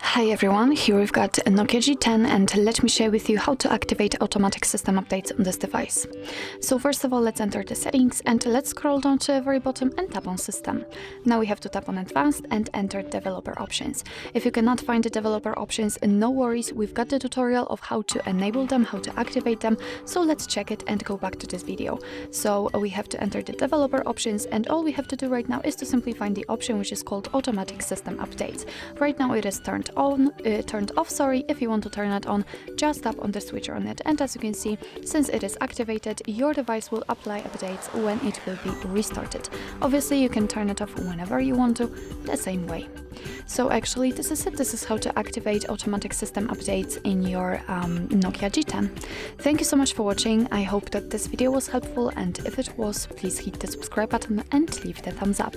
Hi everyone, here we've got a NOKIA G10 and let me share with you how to activate automatic system updates on this device. So first of all, let's enter the settings and let's scroll down to the very bottom and tap on system. Now we have to tap on advanced and enter developer options. If you cannot find the developer options, no worries, we've got the tutorial of how to enable them, how to activate them, so let's check it and go back to this video. So we have to enter the developer options and all we have to do right now is to simply find the option which is called automatic system updates. Right now it is turned off. If you want to turn it on, just tap on the switcher on it, and as you can see, since it is activated, your device will apply updates when it will be restarted. Obviously you can turn it off whenever you want to, the same way. So actually this is it. This is how to activate automatic system updates in your NOKIA G10. Thank you so much for watching. I hope that this video was helpful, and if it was, please hit the subscribe button and leave the thumbs up.